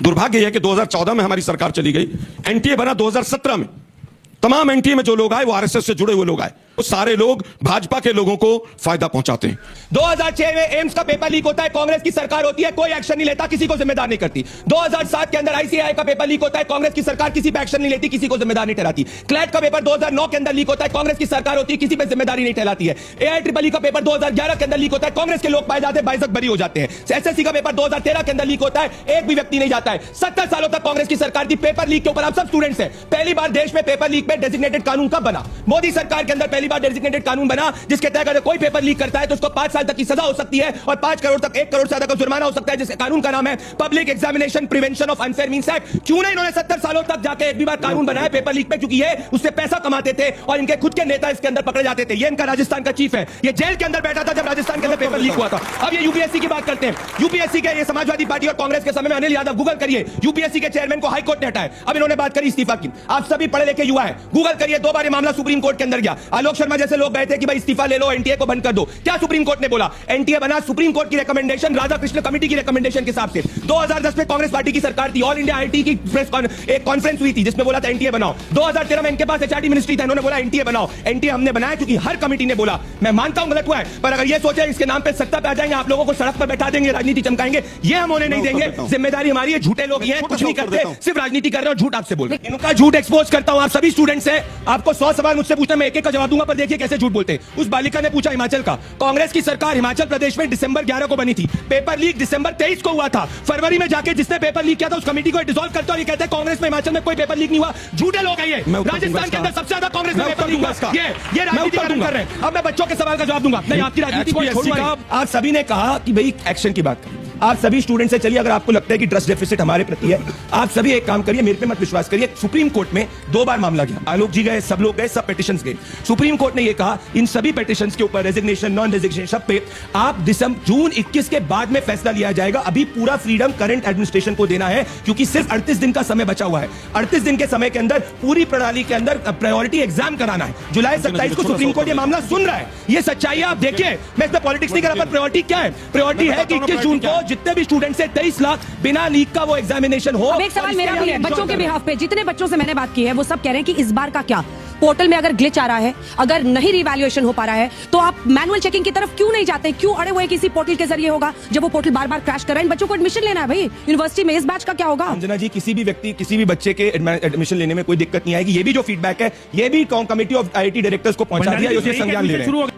दुर्भाग्य है कि 2014 में हमारी सरकार चली गई, एनटीए बना 2017 में। तमाम एनटीए में जो लोग आए वो आरएसएस से जुड़े हुए लोग आए, वो सारे लोग भाजपा के लोगों को फायदा पहुंचाते हैं। 2006 में एम्स का पेपर लीक होता है, कांग्रेस की सरकार होती है, कोई एक्शन नहीं लेता, किसी को जिम्मेदार नहीं करती। 2007 के अंदर आईसीआई का पेपर लीक होता है, कांग्रेस की सरकार किसी पे एक्शन नहीं लेती, किसी को जिम्मेदार नहीं ठहराती। क्लैट का पेपर 2009 के अंदर लीक होता है, कांग्रेस की सरकार होती है, किसी पे जिम्मेदारी नहीं ठहराती है। एआईट्रिपल का पेपर 2011 के अंदर लीक होता है, कांग्रेस के लोग पाए जाते हैं, बाइजक बरी हो जाते हैं। एसएससी का पेपर 2013 के अंदर लीक होता है, एक भी व्यक्ति नहीं जाता है। 70 सालों तक कांग्रेस की सरकार थी, पेपर लीक के ऊपर आप सब स्टूडेंट्स हैं। पहली बार देश में पेपर लीक में डेजिग्नेटेड कानून कब बना? मोदी सरकार के अंदर पहली बार डेजिग्नेटेड कानून बना, जिसके तहत अगर कोई पेपर लीक करता है तो उसको 5 साल तक की सजा हो सकती है और 5 करोड़ तक 1 करोड़ से ज्यादा का जुर्माना हो सकता है, जिसके कानून का नाम है public examination prevention of unfair means act. क्यों नहीं इन्होंने 70 सालों तक जाके एक भी बार कानून बनाया पेपर लीक पे? क्योंकि ये उससे पैसा कमाते थे और इनके खुद के नेता इसके अंदर पकड़े जाते थे। ये इनका राजस्थान का चीफ है, ये जेल के अंदर बैठा था जब राजस्थान के अंदर पेपर लीक हुआ था। अब ये यूपीएससी की बात करते हैं। यूपीएससी के ये समाजवादी पार्टी और कांग्रेस के समय में अनिल यादव, गूगल करिए, यूपीएससी के चेयरमैन को हाईकोर्ट ने हटाया। अब इन्होंने बात करी इस्तीफा की। आप सभी पढ़े लिखे युवा है, गूगल करिए, 2 बार ये मामला सुप्रीम कोर्ट के अंदर गया। आलोक शर्मा जैसे लोग गए थे कि भाई इस्तीफा ले लो, एनटीए को बंद कर दो। क्या सुप्रीम कोर्ट ने बोला? एनटीए बना सुप्रीम कोर्ट की रिकमेंडेशन, राधा कृष्ण कमेटी की रिकमेंडेशन के हिसाब से। 2010 में कांग्रेस पार्टी की सरकार थी, ऑल इंडिया आईटी की एक कॉन्फ्रेंस हुई थी जिसमें बोला था एनटीए बनाओ। 2013 में इनके पास एचआरडी मिनिस्ट्री था, इन्होंने बोला एनटीए बनाओ। एनटीए हमने बनाया क्योंकि हर कमेटी ने बोला। मैं मानता हूं गलत हुआ है, पर अगर ये सोचे इसके नाम पे सत्ता पे आ जाएंगे, आप लोगों को सड़क पर बैठा देंगे, राजनीति चमकाएंगे, ये हम होने नहीं देंगे। जिम्मेदारी हमारी है। झूठे लोग ये कुछ नहीं करते, सिर्फ राजनीति कर रहे हो, झूठ आपसे बोल रहे हैं। इनका झूठ एक्सपोज करता हूं। आप सभी स्टूडेंट्स हैं, आपको 100 सवाल मुझसे पूछना, मैं एक-एक का जवाब दूंगा, पर देखिए कैसे झूठ बोलते हैं। उस बालिका ने पूछा हिमाचल का, कांग्रेस की सरकार हिमाचल प्रदेश में दिसंबर 11 को बनी थी, पेपर लीक दिसंबर 23 को हुआ था। फरवरी में जाके जिसने पेपर लीक किया था उस कमेटी को डिसॉल्व करते और ये कहते हैं कांग्रेस में हिमाचल में कोई पेपर लीक नहीं हुआ। झूठे लोग हैं ये। राजस्थान के अंदर सबसे ज्यादा कांग्रेस में पेपर लीक हुआ। ये राजनीति कर रहे हैं। अब मैं बच्चों के सवाल का जवाब दूंगा, नहीं आपकी राजनीति को छोड़ूंगा। आप सभी ने कहा कि भाई एक्शन की बात करें। आप सभी स्टूडेंट से चलिए, अगर आपको लगता है कि ट्रस्ट डेफिसिट हमारे प्रति है, आप सभी एक काम करिए, मेरे पे मत विश्वास करिए। सुप्रीम कोर्ट में 2 बार मामला गया, आलोक जी गए, सब लोग गए, सब पिटिशंस गए। सुप्रीम कोर्ट ने यह कहा इन सभी पिटिशंस के ऊपर रेजिग्नेशन, नॉन रेजिग्नेशन, सब पे आप जून 21 के बाद में फैसला लिया जाएगा। अभी पूरा फ्रीडम करंट एडमिनिस्ट्रेशन को देना है, क्योंकि सिर्फ 38 दिन का समय बचा हुआ है। 38 दिन के समय के अंदर पूरी प्रणाली के अंदर प्रायोरिटी एग्जाम कराना है। जुलाई 27 को सुप्रीम कोर्ट ये मामला सुन रहा है। ये सच्चाई है, आप देखिए। मैं इसमें पॉलिटिक्स नहीं कर रहा, पर प्रायोरिटी क्या है? प्रायोरिटी है कि 21 जून को जितने भी स्टूडेंट्स 23 लाख बिना लीक का वो एग्जामिनेशन हो। अब एक सवाल मेरा भी है, बच्चों के बिहाफ पे जितने बच्चों से मैंने बात की है वो सब कह रहे हैं कि इस बार का क्या पोर्टल में अगर ग्लिच आ रहा है, अगर नहीं रिवैल्यूएशन हो पा रहा है, तो आप मैनुअल चेकिंग की तरफ क्यों नहीं जाते? क्यों अड़े हुए किसी पोर्टल के जरिए होगा जब वो पोर्टल बार बार क्रैश कर रहा है? इन बच्चों को एडमिशन लेना है भाई यूनिवर्सिटी में, इस बैच का क्या होगा? अंजना जी, किसी भी व्यक्ति, किसी भी बच्चे के एडमिशन लेने में कोई दिक्कत नहीं आएगी। ये भी जो फीडबैक है, ये भी कमेटी ऑफ आईआईटी डायरेक्टर्स को पहुंचा दिया, संज्ञान ले रहे हैं।